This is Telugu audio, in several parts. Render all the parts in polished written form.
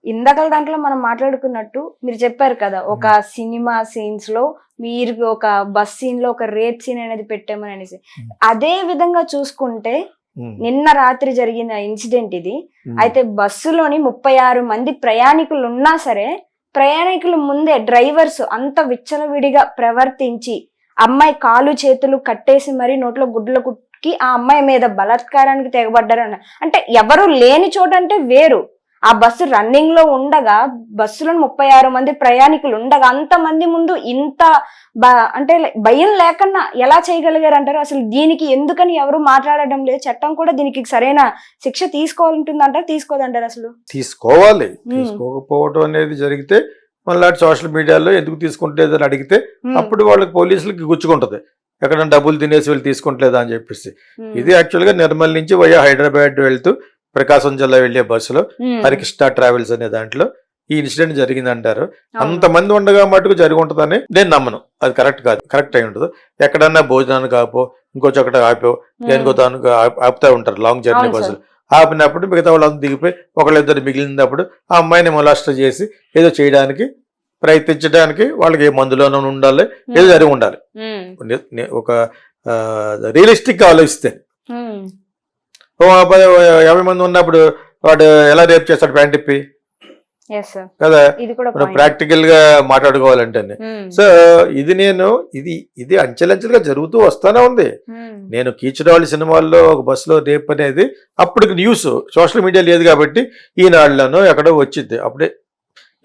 ఇందాకల దాంట్లో మనం మాట్లాడుకున్నట్టు మీరు చెప్పారు కదా, ఒక సినిమా సీన్స్ లో మీరు ఒక బస్ సీన్ లో ఒక రేప్ సీన్ అనేది పెట్టామని అనేసి. అదే విధంగా చూసుకుంటే నిన్న రాత్రి జరిగిన ఇన్సిడెంట్ ఇది. అయితే బస్సులోని 36 మంది ప్రయాణికులు ఉన్నా సరే, ప్రయాణికుల ముందే డ్రైవర్స్ అంత విచ్చలవిడిగా ప్రవర్తించి అమ్మాయి కాలు చేతులు కట్టేసి మరి నోట్లో గుడ్ల కుట్కి ఆ అమ్మాయి మీద బలాత్కారానికి తెగబడ్డారు అంటే ఎవరు లేని చోట అంటే వేరు. ఆ బస్సు రన్నింగ్ లో ఉండగా, బస్సులో 36 మంది ప్రయాణికులు ఉండగా అంతమంది ముందు ఇంత అంటే భయం లేకన్నా ఎలా చేయగలిగారు అంటారు? అసలు దీనికి ఎందుకని ఎవరు మాట్లాడడం లేదు? చట్టం కూడా దీనికి సరైన శిక్ష తీసుకోవాలంటుందంటారు, తీసుకోదంటారు? అసలు తీసుకోవాలి. తీసుకోకపోవడం అనేది జరిగితే మళ్ళీ సోషల్ మీడియాలో ఎందుకు తీసుకుంటలేదని అడిగితే అప్పుడు వాళ్ళకి పోలీసులకి గుచ్చుకుంటది, ఎక్కడైనా డబ్బులు తినేసి వీళ్ళు తీసుకుంటలేదా అని చెప్పేసి. ఇది యాక్చువల్గా నిర్మల్ నుంచి వయా హైదరాబాద్ వెళ్తూ ప్రకాశం జిల్లా వెళ్లే బస్సులో హరికృష్ణ ట్రావెల్స్ అనే దాంట్లో ఈ ఇన్సిడెంట్ జరిగింది అంటారు. అంతమంది ఉండగా మటుకు జరిగి ఉంటుందని నేను నమ్మను. అది కరెక్ట్ కాదు, కరెక్ట్ అయి ఉంటుంది. ఎక్కడన్నా భోజనానికి ఆపో, ఇంకో చోట ఆపో, దేనికో దానికి ఆపుతా ఉంటారు లాంగ్ జర్నీ బస్సులు. ఆపినప్పుడు మిగతా వాళ్ళంతా దిగిపోయి ఒకళ్ళిద్దరు మిగిలినప్పుడు ఆ అమ్మాయిని మొలాస్ట్ చేసి ఏదో చేయడానికి ప్రయత్నించడానికి వాళ్ళకి ఏ మందులోనూ ఉండాలి, ఏదో జరిగి ఉండాలి. ఒక రియలిస్టిక్ ఆలోచిస్తే 50 మంది ఉన్నప్పుడు వాడు ఎలా రేప్ చేస్తాడు ప్యాంట్ ఇప్పి కదా, ప్రాక్టికల్ గా మాట్లాడుకోవాలంటే. సో ఇది అంచెలంచెలుగా జరుగుతూ వస్తానే ఉంది. నేను కీచడవాళ్ళ సినిమాల్లో ఒక బస్సులో రేప్ అనేది అప్పటికి న్యూస్ సోషల్ మీడియా లేదు కాబట్టి ఈనాడులోనో ఎక్కడో వచ్చింది. అప్పుడే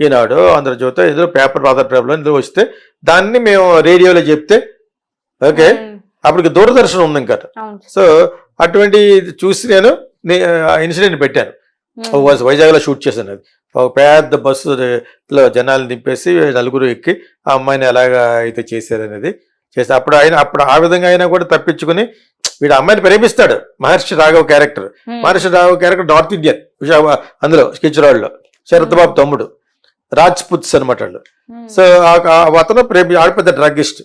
ఈనాడు, ఆంధ్రజ్యోతి, ఏదో పేపర్ ఆధార్ పేపర్లో ఏదో వస్తే దాన్ని మేము రేడియోలో చెప్తే ఓకే, అప్పటికి దూరదర్శనం ఉంది ఇంకా. సో అటువంటి చూసి నేను ఇన్సిడెంట్ పెట్టాను. వైజాగ్లో షూట్ చేశాను. అది ఒక పెద్ద బస్సులో జనాలు దింపేసి నలుగురు ఎక్కి ఆ అమ్మాయిని ఎలాగా అయితే చేశారనేది చేస్తే అప్పుడు ఆ విధంగా అయినా కూడా తప్పించుకుని వీడు అమ్మాయిని ప్రేమిస్తాడు. మహర్షి రాఘవ్ క్యారెక్టర్ నార్త్ ఇండియన్ అందులో కిచరాడ్లో శరత్ బాబు తమ్ముడు రాజ్పుత్స్ అనమాట వాళ్ళు. సో అతను ఆడపెద్ద డ్రగ్గిస్ట్,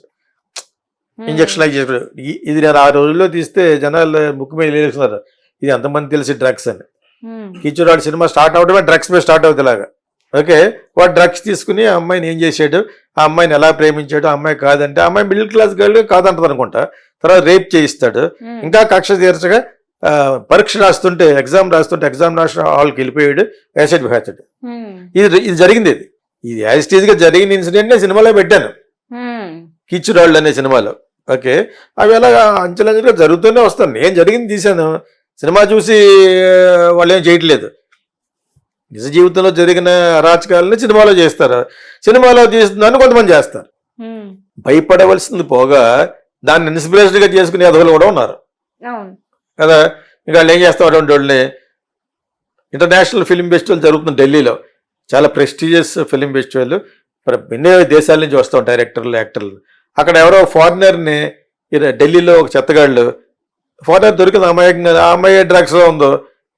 ఇంజక్షన్ ఇది నేను ఆ రోజుల్లో తీస్తే జనాలు ముక్కు మీద లేస్తున్నారు, ఇది ఎంతమంది తెలిసి డ్రగ్స్ అని. కిచరాడ్ సినిమా స్టార్ట్ అవడమే డ్రగ్స్ మీద స్టార్ట్ అవుతుంది ఇలాగా. ఓకే, వాడు డ్రగ్స్ తీసుకుని ఆ అమ్మాయిని ఏం చేసాడు, ఆ అమ్మాయిని ఎలా ప్రేమించాడు, ఆ అమ్మాయి కాదంటే ఆ అమ్మాయి మిడిల్ క్లాస్ గర్ల్ కాదంటది అనుకుంటా. తర్వాత రేప్ చేయిస్తాడు. ఇంకా కక్ష తీర్చగా పరీక్ష రాస్తుంటే ఎగ్జామ్ రాసిన హాల్కి వెళ్ళిపోయాడు, యాసిడ్ వేస్తాడు. ఇది జరిగింది. ఇది యాజ్ ఇట్ ఈజ్ గా జరిగిన ఇన్సిడెంట్ సినిమాలో పెట్టాను, కిచరాడ్ అనే సినిమాలో. ఓకే, అవి ఎలా అంచెలంచెలుగా జరుగుతూనే వస్తాను. నేను జరిగింది తీశాను, సినిమా చూసి వాళ్ళు ఏం చేయట్లేదు. నిజ జీవితంలో జరిగిన అరాచకాలని సినిమాలో చేస్తారు, సినిమాలో తీస్తుందని కొంతమంది చేస్తారు. భయపడవలసింది పోగా దాన్ని ఇన్స్పిరేషన్గా చేసుకునే అదవులు కూడా ఉన్నారు కదా. ఇంకా వాళ్ళు ఏం చేస్తారు, అటువంటి వాళ్ళని ఇంటర్నేషనల్ ఫిలిం ఫెస్టివల్ జరుగుతుంది ఢిల్లీలో, చాలా ప్రెస్టీజియస్ ఫిలిం ఫెస్టివల్. ఎన్నో దేశాల నుంచి వస్తాం డైరెక్టర్లు, యాక్టర్లు. అక్కడ ఎవరో ఫారినర్ని ఢిల్లీలో ఒక చెత్తగాళ్ళు ఫారినర్ దొరికింది అమాయకంగా, ఆ అమ్మాయి డ్రగ్స్ లో ఉందో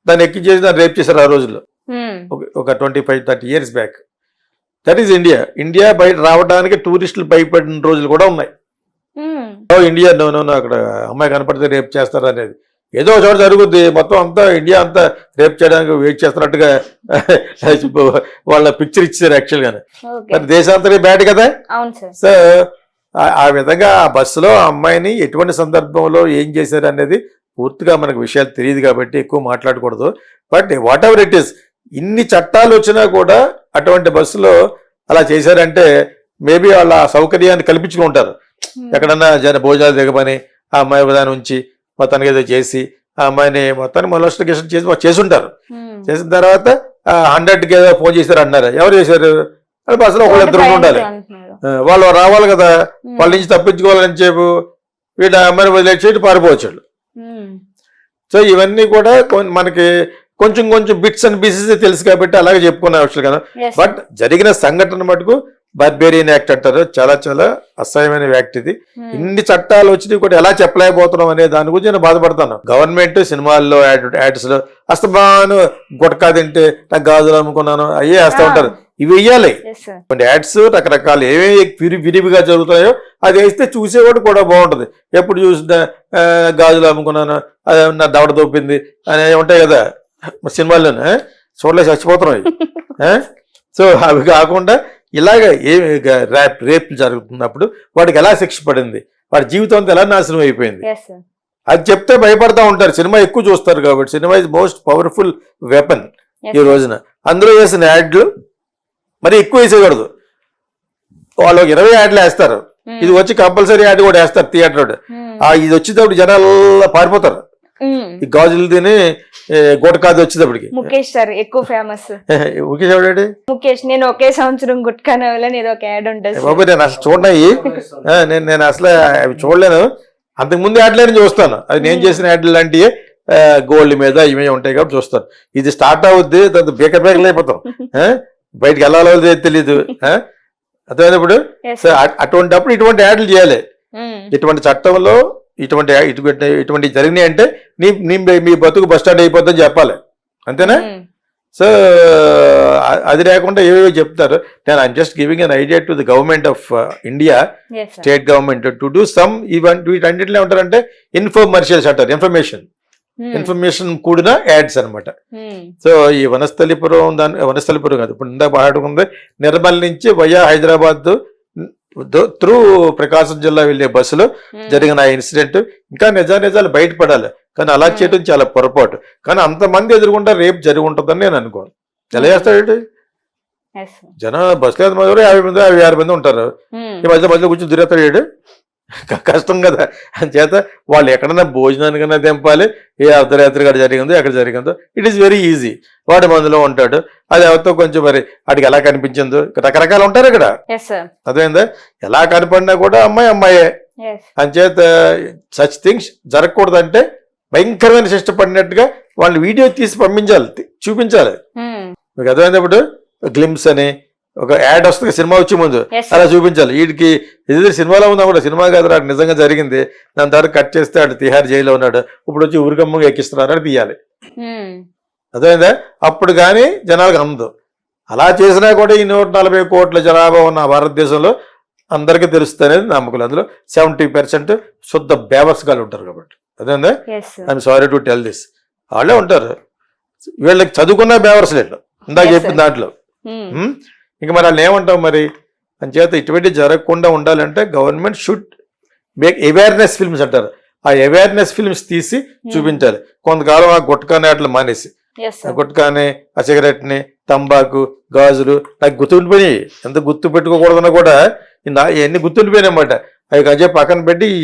దాన్ని ఎక్కించేసి దాన్ని రేప్ చేశారు ఆ రోజుల్లో, ఒక 25-30 years back. That is India. India బయట రావడానికి టూరిస్టులు భయపడిన రోజులు కూడా ఉన్నాయి. ఇండియా అక్కడ అమ్మాయి కనపడితే రేప్ చేస్తారు అనేది ఏదో చోట జరుగుద్ది. మొత్తం అంతా ఇండియా అంతా రేప్ చేయడానికి వెయిట్ చేస్తున్నట్టుగా వాళ్ళ పిక్చర్ ఇచ్చారు యాక్చువల్గానే. మరి దేశాంతరే బ్యాడ్ కదా. సో ఆ విధంగా ఆ బస్సులో ఆ అమ్మాయిని ఎటువంటి సందర్భంలో ఏం చేశారు అనేది పూర్తిగా మనకు విషయాలు తెలియదు కాబట్టి ఎక్కువ మాట్లాడకూడదు. But what ever it is, ఇన్ని చట్టాలు వచ్చినా కూడా అటువంటి బస్సులో అలా చేశారంటే మేబీ వాళ్ళ సౌకర్యాన్ని కల్పించుకుని ఉంటారు. ఎక్కడన్నా భోజనాలు దిగమని ఆ అమ్మాయి దాని ఉంచి మొత్తానికి ఏదో చేసి ఆ అమ్మాయిని మొత్తాన్ని మొలస్టిగేషన్ చేసి ఉంటారు. చేసిన తర్వాత 100కి ఏదో ఫోన్ చేశారు అన్నారు. ఎవరు చేశారు? బస్సులో ఒకళ్ళిద్దరు ఉండాలి, వాళ్ళు రావాలి కదా, వాళ్ళ నుంచి తప్పించుకోవాలని చెప్పు వీడు అమ్మాయిని వదిలేసి పారిపోవచ్చు. సో ఇవన్నీ కూడా మనకి కొంచెం బిట్స్ అండ్ పీసెస్ తెలుసు కాబట్టి అలాగే చెప్పుకునే అవసరం కదా. బట్ జరిగిన సంఘటన మటుకు బర్బేరియన్ యాక్ట్ అంటారు, చాలా చాలా అసహ్యమైన యాక్ట్ ఇది. ఇన్ని చట్టాలు వచ్చినాయి కూడా ఎలా చెప్పలేకపోతున్నాం అనే దాని గురించి నేను బాధపడతాను. గవర్నమెంట్ సినిమాల్లో యాడ్స్ లో అస్తమాను గుట్కా తింటే నాకు గాజులు అమ్ముకున్నాను అయ్యే వేస్తూ ఉంటారు. ఇవి వేయాలి కొన్ని యాడ్స్, రకరకాలు ఏమేమి విరివిగా జరుగుతాయో అది వేస్తే చూసేవాడు కూడా బాగుంటుంది. ఎప్పుడు చూసినా గాజులు అమ్ముకున్నాను, నా దవడ దొప్పింది అని ఉంటాయి కదా సినిమాల్లోనే. చూడలే చచ్చిపోతున్నాయి. సో అవి కాకుండా ఇలాగ రేప్ జరుగుతున్నప్పుడు వాడికి ఎలా శిక్ష పడింది, వాడి జీవితం అంతా ఎలా నాశనం అయిపోయింది, అది చెప్తే భయపడతా ఉంటారు. సినిమా ఎక్కువ చూస్తారు కాబట్టి. Cinema is most powerful weapon ఈ రోజున. అందులో వేసిన యాడ్లు మరి ఎక్కువ వేసేయకూడదు. వాళ్ళు 20 యాడ్లు వేస్తారు, ఇది వచ్చి కంపల్సరీ యాడ్ కూడా వేస్తారు థియేటర్. ఇది వచ్చేటప్పుడు జనాలు పారిపోతారు. ఈ గాజులు తిని గుట్కాది వచ్చేటప్పటికి. ముఖేష్ సార్ ఎక్కువ ఫేమస్. ముఖేష్ ఎవడాడు? ముఖేష్ నేను ఒకే సంవత్సరం గుట్కానే ఏదో ఒక యాడ్ ఉంటుంది. బాబు నేను అసలు చూడయి, నేను అసలు అవి చూడలేను. అంతకుముందు యాడ్లని చూస్తాను, అది నేను చేసిన యాడ్లు లాంటివి గోల్డ్ మీద ఇవే ఉంటాయి కాబట్టి చూస్తాను. ఇది స్టార్ట్ అవుద్ది, తర్వాత బేకర్లు అయిపోతాం, బయటకు వెళ్ళాలో తెలీదు. అర్థమైనప్పుడు అటువంటిప్పుడు ఇటువంటి యాడ్లు చేయాలి. ఇటువంటి చట్టంలో ఇటువంటి జరిగినాయి అంటే మీ బతుకు బస్ స్టాండ్ అయిపోద్దని చెప్పాలి, అంతేనా? సో అది లేకుండా ఏవేవో చెప్తారు. నేను I'm just giving an idea to the government of India, state government to do some వీటన్నిటిలో ఉంటారంటే ఇన్ఫర్మర్షియల్స్ అంటారు, ఇన్ఫర్మేషన్ కూడిన యాడ్స్ అనమాట. సో ఈ వనస్థలిపురం కాదు, ఇప్పుడు ఇందాక మాట్లాడుకుంది నిర్మల్ నుంచి వయా హైదరాబాద్ త్రూ ప్రకాశం జిల్లా వెళ్ళే బస్సులో జరిగిన ఆ ఇన్సిడెంట్ ఇంకా నిజాలు బయటపడాలి. కానీ అలా చేయడం చాలా పొరపాటు. కానీ అంతమంది ఎదురుకుండా రేపు జరిగి ఉంటుందని నేను అనుకోను. ఎలా చేస్తాడు జనం బస్సులో 50 మంది 56 మంది ఉంటారు, ఈ మధ్యలో కూర్చొని తిరుగుతాడు. కష్టం కదా. అంచేత వాళ్ళు ఎక్కడన్నా భోజనానికన్నా తెంపాలి. ఏ అర్ధరాత్రి గడ జరిగిందో ఎక్కడ జరిగిందో ఇట్ ఈస్ వెరీ ఈజీ. వాడు మందులో ఉంటాడు, అది ఎవరితో కొంచెం మరి వాడికి ఎలా కనిపించిందో రకరకాలు ఉంటారు ఇక్కడ. అదేందా ఎలా కనపడినా కూడా అమ్మాయే. అంచేత సచ్ థింగ్స్ జరగకూడదంటే భయంకరమైన శిక్ష పడినట్టుగా వాళ్ళు వీడియో తీసి పంపించాలి, చూపించాలి. మీకు అర్థమైనప్పుడు గ్లిమ్స్ అని ఒక యాడ్ వస్తుంది సినిమా వచ్చే ముందు, అలా చూపించాలి. వీడికి ఇది సినిమాలో ఉన్నా కూడా సినిమా కాదు, నాకు నిజంగా జరిగింది, దాని తర్వాత కట్ చేస్తే ఆడు తిహార్ జైల్లో ఉన్నాడు, ఇప్పుడు వచ్చి ఊరికమ్మగా ఎక్కిస్తున్నారు అని తీయాలి. అర్థమైందా? అప్పుడు కానీ జనాలకు అందదు. అలా చేసినా కూడా ఈ 140 కోట్ల జనాభా ఉన్న భారతదేశంలో అందరికీ తెలుస్తుంది అనేది నమ్మకం. అందులో 70% శుద్ధ బేవర్స్గాలు ఉంటారు కాబట్టి. అదేందా? I'm sorry to tell this. వాళ్ళే ఉంటారు. వీళ్ళకి చదువుకున్న బేవర్స్ లేదు ఇందాక చెప్పిన దాంట్లో. ఇంకా మరి వాళ్ళు ఏమంటాం మరి? అంచేత ఇటువంటి జరగకుండా ఉండాలంటే government should make awareness films అంటారు. ఆ అవేర్నెస్ ఫిల్మ్స్ తీసి చూపించాలి. కొంతకాలం ఆ గుట్కాని అట్లా మానేసి, గుట్కాని, ఆ సిగరెట్ని, తంబాకు, గాజులు నాకు గుర్తుండిపోయినాయి. ఎంత గుర్తు పెట్టుకోకూడదన్నా కూడా ఇవన్నీ గుర్తుండిపోయినాయి అన్నమాట. అవి కొంచెం పక్కన పెట్టి